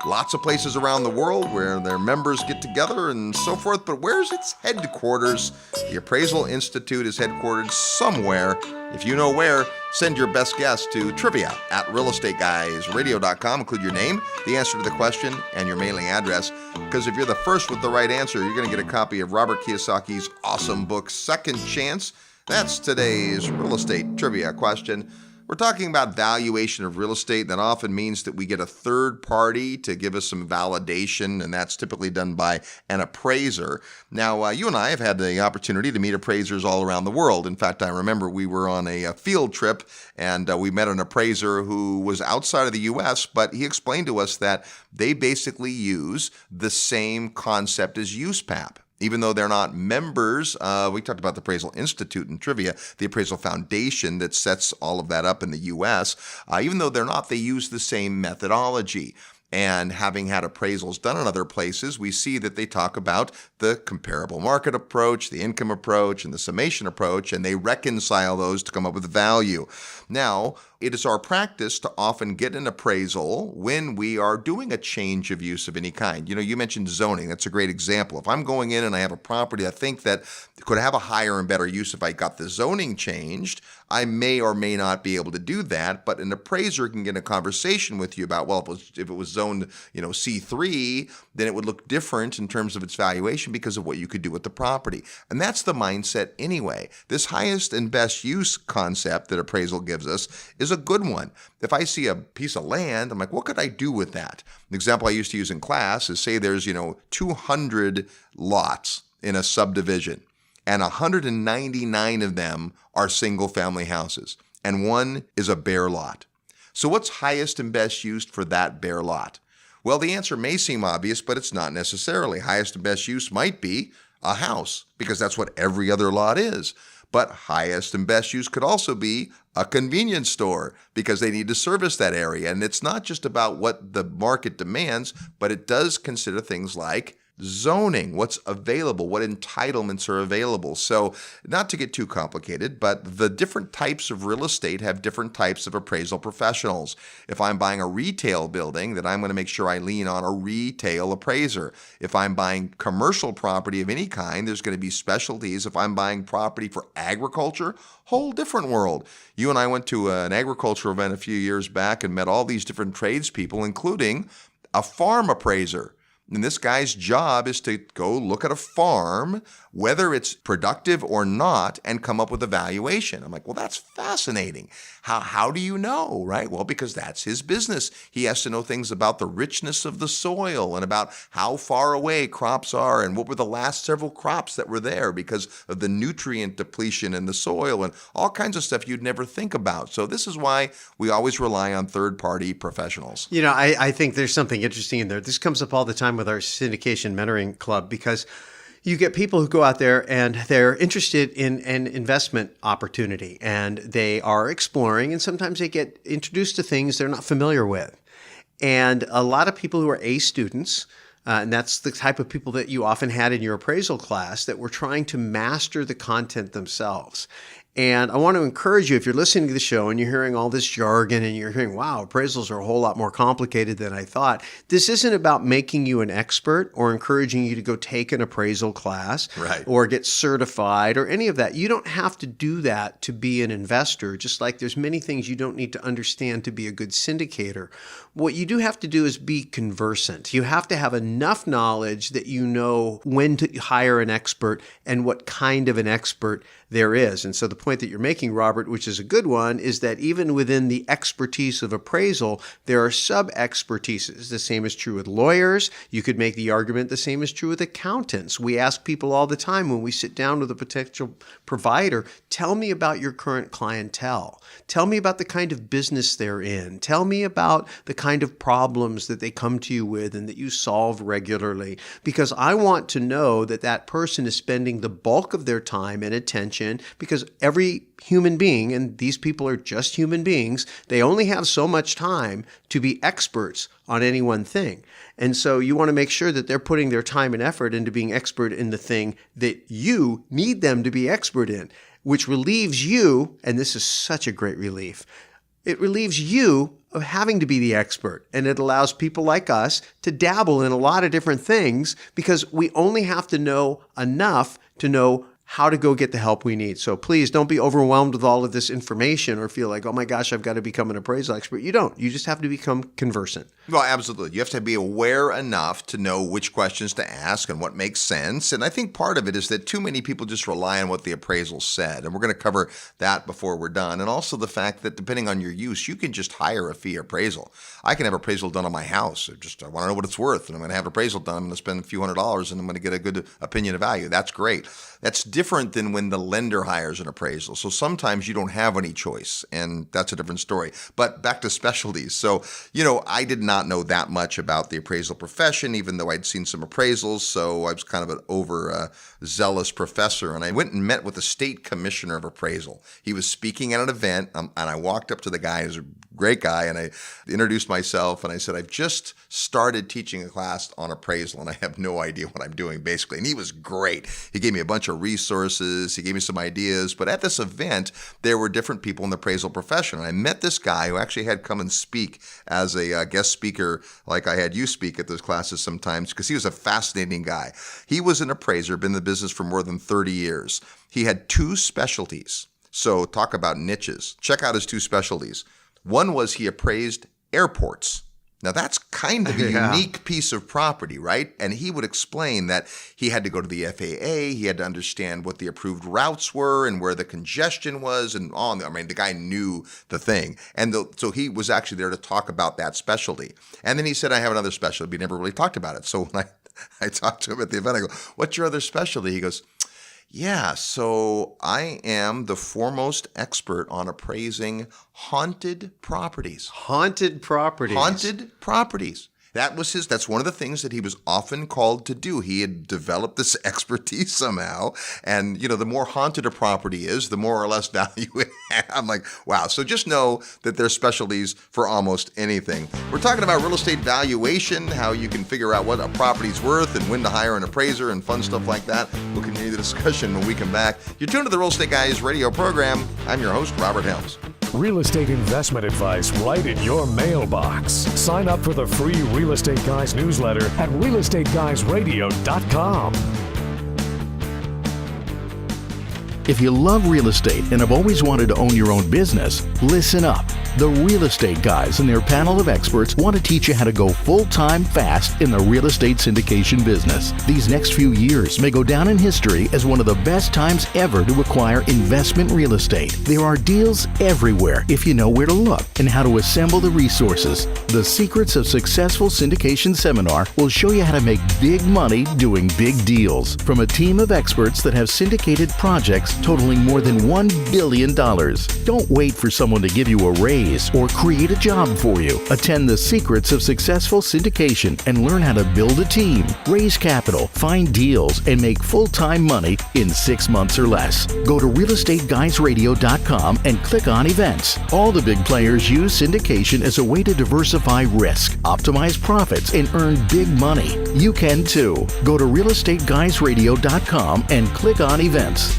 Lots of places around the world where their members get together and so forth, but where's its headquarters? The Appraisal Institute is headquartered somewhere. If you know where, send your best guess to trivia@realestateguysradio.com. Include your name, the answer to the question, and your mailing address. Because if you're the first with the right answer, you're going to get a copy of Robert Kiyosaki's awesome book, Second Chance. That's today's real estate trivia question. We're talking about valuation of real estate. That often means that we get a third party to give us some validation, and that's typically done by an appraiser. Now, you and I have had the opportunity to meet appraisers all around the world. In fact, I remember we were on a field trip, and we met an appraiser who was outside of the U.S., but he explained to us that they basically use the same concept as USPAP. Even though they're not members, we talked about the Appraisal Institute in trivia, the Appraisal Foundation that sets all of that up in the U.S. Even though they're not, they use the same methodology. And having had appraisals done in other places, we see that they talk about the comparable market approach, the income approach, and the summation approach, and they reconcile those to come up with value. Now, it is our practice to often get an appraisal when we are doing a change of use of any kind. You mentioned zoning. That's a great example. If I'm going in and I have a property I think that could have a higher and better use if I got the zoning changed, I may or may not be able to do that, but an appraiser can get a conversation with you about, well, if it was zoned, C3, then it would look different in terms of its valuation because of what you could do with the property. And that's the mindset anyway. This highest and best use concept that appraisal gives us is a good one. If I see a piece of land, I'm like, what could I do with that? An example I used to use in class is, say there's, 200 lots in a subdivision, and 199 of them are single family houses, and one is a bare lot. So what's highest and best used for that bare lot? Well, the answer may seem obvious, but it's not necessarily. Highest and best use might be a house, because that's what every other lot is. But highest and best use could also be a convenience store, because they need to service that area. And it's not just about what the market demands, but it does consider things like zoning, what's available, what entitlements are available. So not to get too complicated, but the different types of real estate have different types of appraisal professionals. If I'm buying a retail building, then I'm going to make sure I lean on a retail appraiser. If I'm buying commercial property of any kind, there's going to be specialties. If I'm buying property for agriculture, whole different world. You and I went to an agricultural event a few years back and met all these different tradespeople, including a farm appraiser. And this guy's job is to go look at a farm, whether it's productive or not, and come up with a valuation. I'm like, well, that's fascinating. How do you know, right? Well, because that's his business. He has to know things about the richness of the soil and about how far away crops are and what were the last several crops that were there because of the nutrient depletion in the soil and all kinds of stuff you'd never think about. So this is why we always rely on third-party professionals. I think there's something interesting in there. This comes up all the time with our syndication mentoring club, because you get people who go out there and they're interested in an investment opportunity and they are exploring, and sometimes they get introduced to things they're not familiar with. And a lot of people who are A students, and that's the type of people that you often had in your appraisal class, that were trying to master the content themselves. And I want to encourage you, if you're listening to the show and you're hearing all this jargon and you're hearing, wow, appraisals are a whole lot more complicated than I thought. This isn't about making you an expert or encouraging you to go take an appraisal class, right, or get certified or any of that. You don't have to do that to be an investor, just like there's many things you don't need to understand to be a good syndicator. What you do have to do is be conversant. You have to have enough knowledge that you know when to hire an expert and what kind of an expert there is. And so the point that you're making, Robert, which is a good one, is that even within the expertise of appraisal, there are sub-expertises. The same is true with lawyers. You could make the argument the same is true with accountants. We ask people all the time when we sit down with a potential provider, tell me about your current clientele. Tell me about the kind of business they're in. Tell me about the kind of problems that they come to you with and that you solve regularly. Because I want to know that that person is spending the bulk of their time and attention, because every human being, and these people are just human beings, they only have so much time to be experts on any one thing. And so you want to make sure that they're putting their time and effort into being expert in the thing that you need them to be expert in, which relieves you, and this is such a great relief, it relieves you of having to be the expert. And it allows people like us to dabble in a lot of different things, because we only have to know enough to know how to go get the help we need. So please don't be overwhelmed with all of this information or feel like, oh my gosh, I've got to become an appraisal expert. You don't. You just have to become conversant. Well, absolutely. You have to be aware enough to know which questions to ask and what makes sense. And I think part of it is that too many people just rely on what the appraisal said. And we're going to cover that before we're done. And also the fact that depending on your use, you can just hire a fee appraisal. I can have appraisal done on my house. I want to know what it's worth. And I'm going to have appraisal done. I'm going to spend a few $100s and I'm going to get a good opinion of value. That's great. That's different than when the lender hires an appraisal. So sometimes you don't have any choice, and that's a different story. But back to specialties. So, I did not know that much about the appraisal profession, even though I'd seen some appraisals. So I was kind of an overzealous professor. And I went and met with the state commissioner of appraisal. He was speaking at an event, and I walked up to the guy who's a great guy. And I introduced myself and I said, I've just started teaching a class on appraisal and I have no idea what I'm doing, basically. And he was great. He gave me a bunch of resources. He gave me some ideas. But at this event, there were different people in the appraisal profession. And I met this guy who actually had come and speak as a guest speaker, like I had you speak at those classes sometimes, because he was a fascinating guy. He was an appraiser, been in the business for more than 30 years. He had two specialties. So talk about niches. Check out his two specialties. One was he appraised airports. Now that's kind of a unique piece of property, right? And he would explain that he had to go to the FAA, he had to understand what the approved routes were and where the congestion was and all. I mean, the guy knew the thing. And so he was actually there to talk about that specialty. And then he said, I have another specialty. We never really talked about it. So when I talked to him at the event, I go, what's your other specialty? He goes, yeah, so I am the foremost expert on appraising haunted properties. Haunted properties. Haunted properties. That's one of the things that he was often called to do. He had developed this expertise somehow. And, the more haunted a property is, the more or less value it has. I'm like, wow. So just know that there's specialties for almost anything. We're talking about real estate valuation, how you can figure out what a property's worth and when to hire an appraiser and fun stuff like that. We'll continue the discussion when we come back. You're tuned to the Real Estate Guys radio program. I'm your host, Robert Helms. Real estate investment advice right in your mailbox. Sign up for the free Real Estate Guys newsletter at realestateguysradio.com. If you love real estate and have always wanted to own your own business, listen up. The Real Estate Guys and their panel of experts want to teach you how to go full-time fast in the real estate syndication business. These next few years may go down in history as one of the best times ever to acquire investment real estate. There are deals everywhere if you know where to look and how to assemble the resources. The Secrets of Successful Syndication seminar will show you how to make big money doing big deals from a team of experts that have syndicated projects totaling more than $1 billion. Don't wait for someone to give you a raise or create a job for you. Attend the Secrets of Successful Syndication and learn how to build a team, raise capital, find deals, and make full-time money in 6 months or less. Go to realestateguysradio.com and click on events. All the big players use syndication as a way to diversify risk, optimize profits, and earn big money. You can too. Go to realestateguysradio.com and click on events.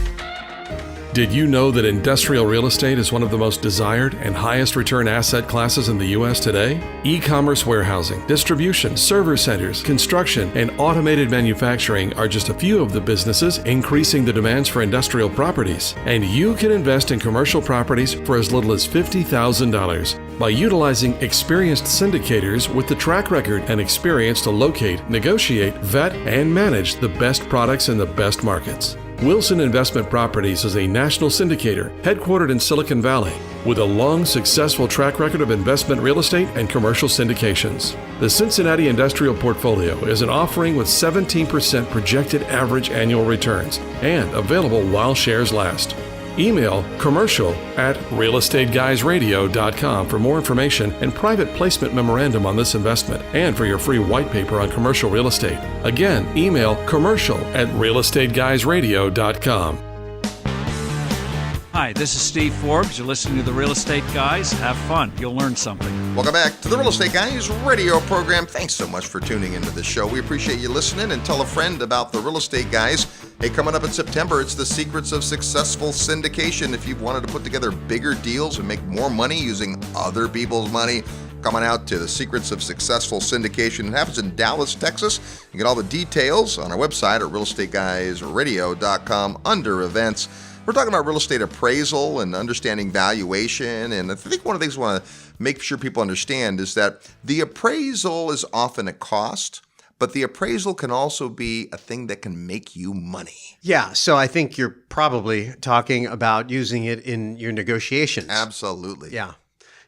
Did you know that industrial real estate is one of the most desired and highest return asset classes in the U.S. today? E-commerce warehousing, distribution, server centers, construction, and automated manufacturing are just a few of the businesses increasing the demands for industrial properties. And you can invest in commercial properties for as little as $50,000 by utilizing experienced syndicators with the track record and experience to locate, negotiate, vet, and manage the best products in the best markets. Wilson Investment Properties is a national syndicator headquartered in Silicon Valley with a long, successful track record of investment real estate and commercial syndications. The Cincinnati Industrial Portfolio is an offering with 17% projected average annual returns and available while shares last. Email commercial@realestateguysradio.com for more information and private placement memorandum on this investment and for your free white paper on commercial real estate. Again, email commercial@realestateguysradio.com. Hi, this is Steve Forbes. You're listening to The Real Estate Guys. Have fun. You'll learn something. Welcome back to the Real Estate Guys radio program. Thanks so much for tuning into the show. We appreciate you listening, and tell a friend about the Real Estate Guys. Hey, coming up in September, it's the Secrets of Successful Syndication. If you've wanted to put together bigger deals and make more money using other people's money, coming out to the Secrets of Successful Syndication. It happens in Dallas, Texas. You get all the details on our website at realestateguysradio.com under events. We're talking about real estate appraisal and understanding valuation. And I think one of the things we want to make sure people understand is that the appraisal is often a cost, but the appraisal can also be a thing that can make you money. Yeah, so I think you're probably talking about using it in your negotiations. Absolutely. Yeah.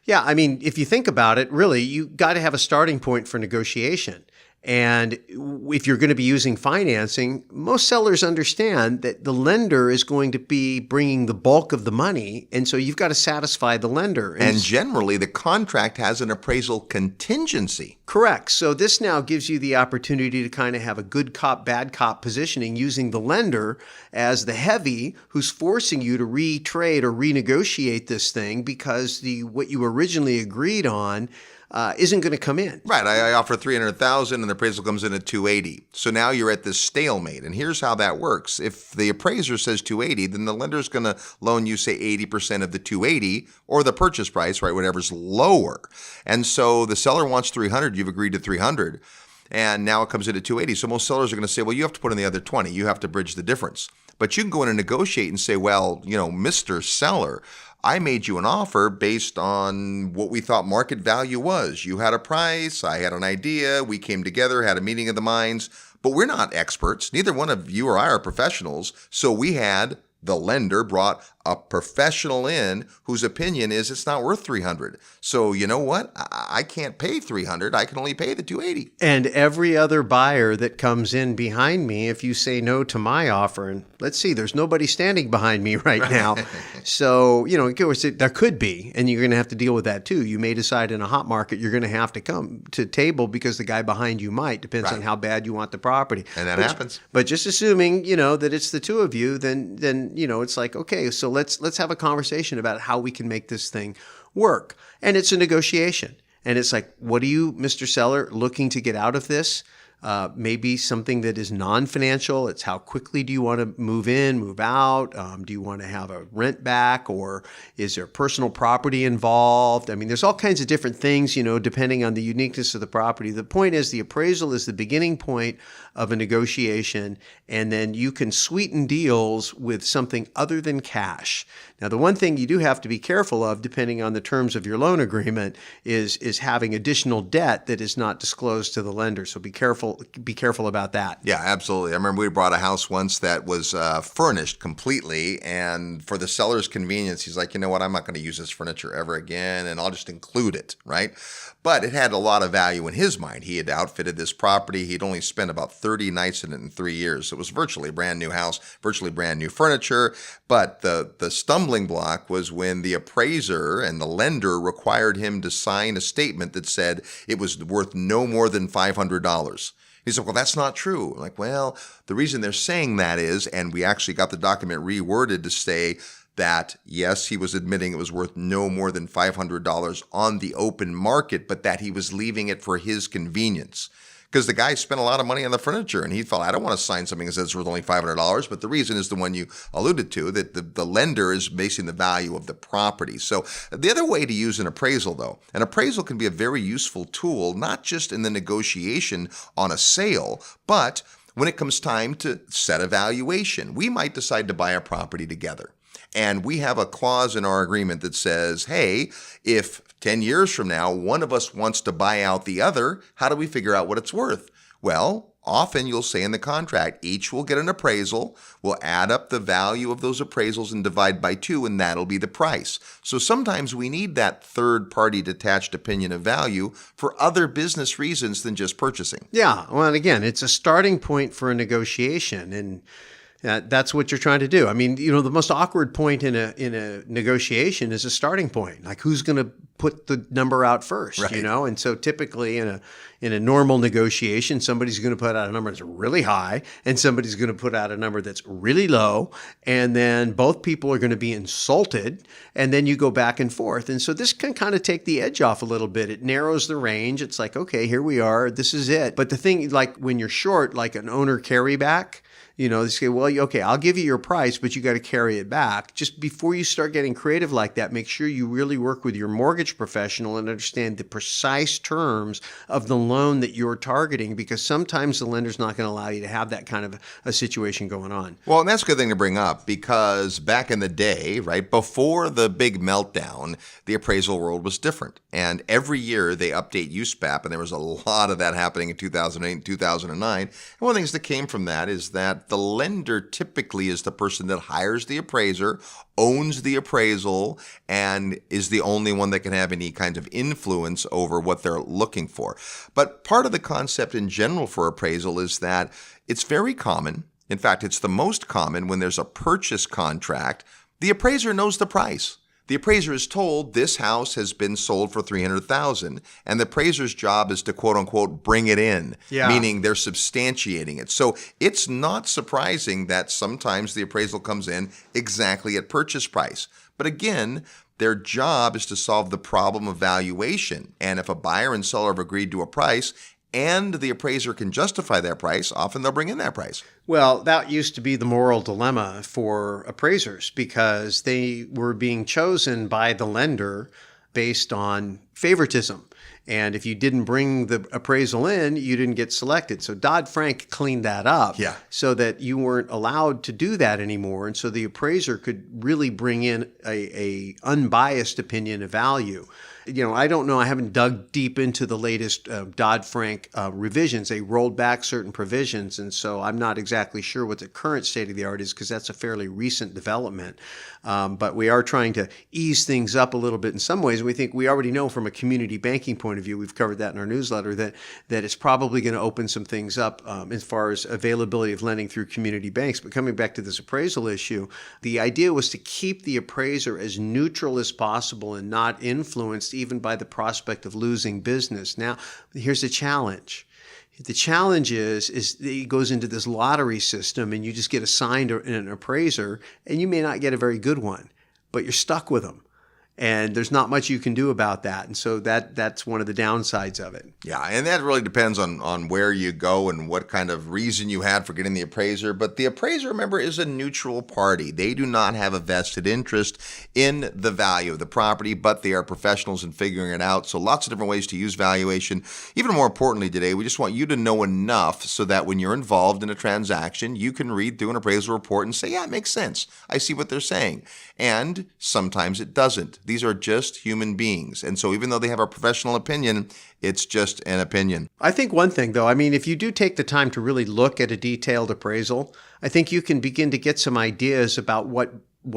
Yeah, I mean, if you think about it, really, you got to have a starting point for negotiation. And if you're going to be using financing, most sellers understand that the lender is going to be bringing the bulk of the money. And so you've got to satisfy the lender. And generally, the contract has an appraisal contingency. Correct. So this now gives you the opportunity to kind of have a good cop, bad cop positioning, using the lender as the heavy who's forcing you to retrade or renegotiate this thing because what you originally agreed on isn't going to come in. Right. I offer $300,000 and the appraisal comes in at $280,000. So now you're at this stalemate. And here's how that works. If the appraiser says $280,000, then the lender's going to loan you, say, 80% of the $280,000 or the purchase price, right? Whatever's lower. And so the seller wants $300,000. You've agreed to $300,000. And now it comes in at $280,000. So most sellers are going to say, well, you have to put in the other $20,000. You have to bridge the difference. But you can go in and negotiate and say, well, Mr. Seller, I made you an offer based on what we thought market value was. You had a price, I had an idea, we came together, had a meeting of the minds, but we're not experts. Neither one of you or I are professionals. So the lender brought a professional in whose opinion is it's not worth $300,000. So you know what? I can't pay $300,000. I can only pay the $280,000. And every other buyer that comes in behind me, if you say no to my offer, and let's see, there's nobody standing behind me right now. So, of course, there could be, and you're going to have to deal with that too. You may decide in a hot market you're going to have to come to table because the guy behind you might. Depends on how bad you want the property. And that happens. But just assuming, that it's the two of you, then it's like, okay, so let's have a conversation about how we can make this thing work. And it's a negotiation. And it's like, what are you, Mr. Seller, looking to get out of this? Maybe something that is non-financial. It's how quickly do you want to move in, move out? Do you want to have a rent back, or is there personal property involved? I mean, there's all kinds of different things, depending on the uniqueness of the property. The point is the appraisal is the beginning point of a negotiation, and then you can sweeten deals with something other than cash. Now, the one thing you do have to be careful of, depending on the terms of your loan agreement, is having additional debt that is not disclosed to the lender. So be careful about that. Yeah, absolutely. I remember we bought a house once that was furnished completely, and for the seller's convenience, he's like, you know what, I'm not going to use this furniture ever again, and I'll just include it, right? But it had a lot of value in his mind. He had outfitted this property. He'd only spent about 30 nights in it in 3 years. So it was virtually a brand new house, virtually brand new furniture. But the stumbling block was when the appraiser and the lender required him to sign a statement that said it was worth no more than $500. He said, well, that's not true. I'm like, well, the reason they're saying that is, and we actually got the document reworded to say that, yes, he was admitting it was worth no more than $500 on the open market, but that he was leaving it for his convenience. Because the guy spent a lot of money on the furniture, and he thought, I don't want to sign something that says it's worth only $500. But the reason is the one you alluded to, that the lender is basing the value of the property. So the other way to use an appraisal, though, an appraisal can be a very useful tool, not just in the negotiation on a sale, but when it comes time to set a valuation. We might decide to buy a property together. And we have a clause in our agreement that says, hey, if 10 years from now, one of us wants to buy out the other, how do we figure out what it's worth? Well, often you'll say in the contract, each will get an appraisal, we'll add up the value of those appraisals and divide by 2, and that'll be the price. So sometimes we need that third-party detached opinion of value for other business reasons than just purchasing. Yeah, well, and again, it's a starting point for a negotiation, and that's what you're trying to do. I mean, the most awkward point in a negotiation is a starting point. Like, who's going to put the number out first, right. And so typically in a normal negotiation, somebody's going to put out a number that's really high and somebody's going to put out a number that's really low, and then both people are going to be insulted, and then you go back and forth. And so this can kind of take the edge off a little bit. It narrows the range. It's like, okay, here we are. This is it. But the thing, like when you're short, like an owner carryback, they say, well, okay, I'll give you your price, but you got to carry it back. Just before you start getting creative like that, make sure you really work with your mortgage professional and understand the precise terms of the loan that you're targeting, because sometimes the lender's not going to allow you to have that kind of a situation going on. Well, and that's a good thing to bring up, because back in the day, right, before the big meltdown, the appraisal world was different. And every year they update USPAP, and there was a lot of that happening in 2008 and 2009. And one of the things that came from that is that that the lender typically is the person that hires the appraiser, owns the appraisal, and is the only one that can have any kind of influence over what they're looking for. But part of the concept in general for appraisal is that it's very common. In fact, it's the most common when there's a purchase contract. The appraiser knows the price. The appraiser is told this house has been sold for $300,000, and the appraiser's job is to quote unquote bring it in, meaning they're substantiating it. So it's not surprising that sometimes the appraisal comes in exactly at purchase price. But again, their job is to solve the problem of valuation. And if a buyer and seller have agreed to a price and the appraiser can justify that price, often they'll bring in that price. Well, that used to be the moral dilemma for appraisers because they were being chosen by the lender based on favoritism. And if you didn't bring the appraisal in, you didn't get selected. So Dodd-Frank cleaned that up so that you weren't allowed to do that anymore. And so the appraiser could really bring in a unbiased opinion of value. I don't know. I haven't dug deep into the latest Dodd-Frank revisions. They rolled back certain provisions, and so I'm not exactly sure what the current state of the art is because that's a fairly recent development. But we are trying to ease things up a little bit in some ways. We think we already know from a community banking point of view, we've covered that in our newsletter, that it's probably going to open some things up as far as availability of lending through community banks. But coming back to this appraisal issue, the idea was to keep the appraiser as neutral as possible and not influenced even by the prospect of losing business. Now, here's the challenge. The challenge is that it goes into this lottery system and you just get assigned an appraiser and you may not get a very good one, but you're stuck with them. And there's not much you can do about that. And so that's one of the downsides of it. Yeah, and that really depends on where you go and what kind of reason you had for getting the appraiser. But the appraiser, remember, is a neutral party. They do not have a vested interest in the value of the property, but they are professionals in figuring it out. So lots of different ways to use valuation. Even more importantly today, we just want you to know enough so that when you're involved in a transaction, you can read through an appraisal report and say, yeah, it makes sense. I see what they're saying. And sometimes it doesn't. These are just human beings. And so even though they have a professional opinion, it's just an opinion. I think one thing, though, if you do take the time to really look at a detailed appraisal, I think you can begin to get some ideas about what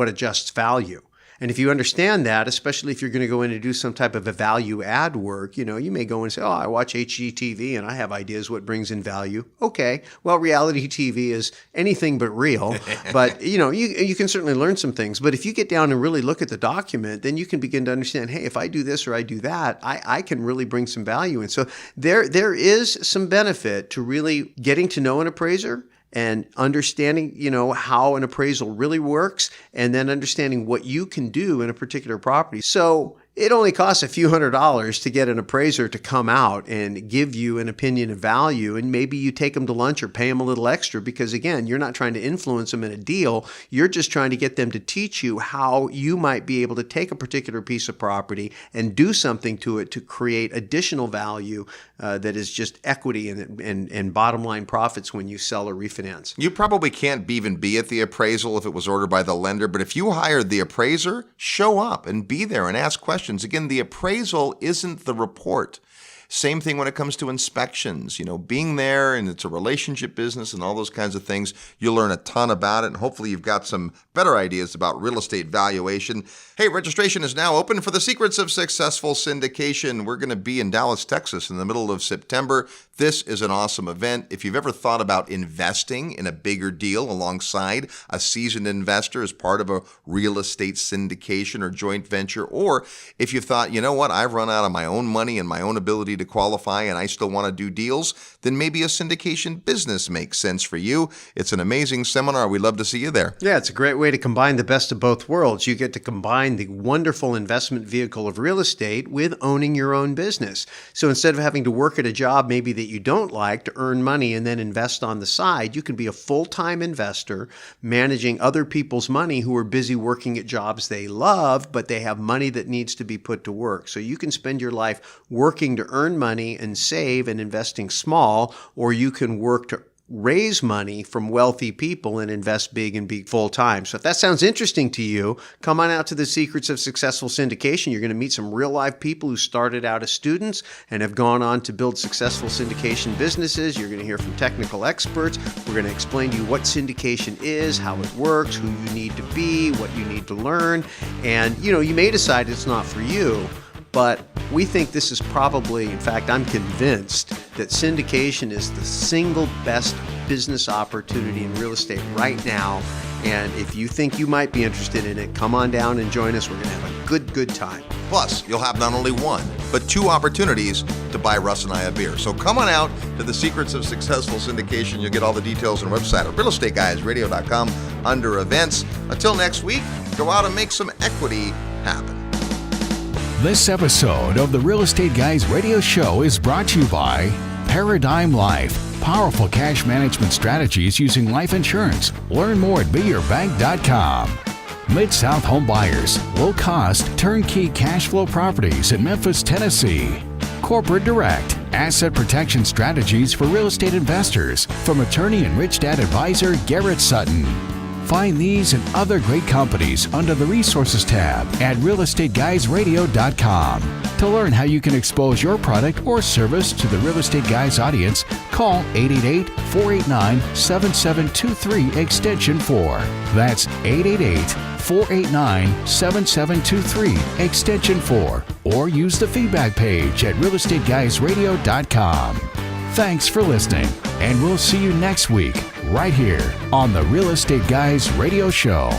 adjusts value. And if you understand that, especially if you're going to go in and do some type of a value add work, you may go and say, I watch HGTV and I have ideas what brings in value. Okay, well, reality TV is anything but real, but you can certainly learn some things. But if you get down and really look at the document, then you can begin to understand, hey, if I do this or I do that, I can really bring some value in. So there is some benefit to really getting to know an appraiser and understanding, how an appraisal really works, and then understanding what you can do in a particular property. So it only costs a few $100s to get an appraiser to come out and give you an opinion of value. And maybe you take them to lunch or pay them a little extra because, again, you're not trying to influence them in a deal. You're just trying to get them to teach you how you might be able to take a particular piece of property and do something to it to create additional value that is just equity and bottom line profits when you sell or refinance. You probably can't even be at the appraisal if it was ordered by the lender, but if you hired the appraiser, show up and be there and ask questions. Again, the appraisal isn't the report. Same thing when it comes to inspections, being there, and it's a relationship business and all those kinds of things. You'll learn a ton about it, and hopefully you've got some better ideas about real estate valuation. Hey, registration is now open for the Secrets of Successful Syndication. We're going to be in Dallas, Texas in the middle of September. This is an awesome event. If you've ever thought about investing in a bigger deal alongside a seasoned investor as part of a real estate syndication or joint venture, or if you've thought, I've run out of my own money and my own ability to qualify and I still want to do deals, then maybe a syndication business makes sense for you. It's an amazing seminar. We'd love to see you there. Yeah, it's a great way to combine the best of both worlds. You get to combine the wonderful investment vehicle of real estate with owning your own business. So instead of having to work at a job maybe that you don't like to earn money and then invest on the side, you can be a full-time investor managing other people's money who are busy working at jobs they love, but they have money that needs to be put to work. So you can spend your life working to earn money and save and investing small, or you can work to raise money from wealthy people and invest big and be full time. So if that sounds interesting to you, come on out to the Secrets of Successful Syndication. You're going to meet some real live people who started out as students and have gone on to build successful syndication businesses. You're going to hear from technical experts. We're going to explain to you what syndication is, how it works, who you need to be, what you need to learn. And, you may decide it's not for you, but we think this is probably, in fact, I'm convinced that syndication is the single best business opportunity in real estate right now. And if you think you might be interested in it, come on down and join us. We're going to have a good time. Plus, you'll have not only one, but 2 opportunities to buy Russ and I a beer. So come on out to the Secrets of Successful Syndication. You'll get all the details on our website at realestateguysradio.com under events. Until next week, go out and make some equity happen. This episode of the Real Estate Guys radio show is brought to you by Paradigm Life. Powerful cash management strategies using life insurance. Learn more at beyourbank.com. Mid-South Home Buyers. Low-cost, turnkey cash flow properties in Memphis, Tennessee. Corporate Direct. Asset protection strategies for real estate investors from attorney and Rich Dad advisor Garrett Sutton. Find these and other great companies under the Resources tab at realestateguysradio.com. To learn how you can expose your product or service to the Real Estate Guys audience, call 888-489-7723 extension 4. That's 888-489-7723 extension 4. Or use the feedback page at realestateguysradio.com. Thanks for listening, and we'll see you next week right here on the Real Estate Guys radio show.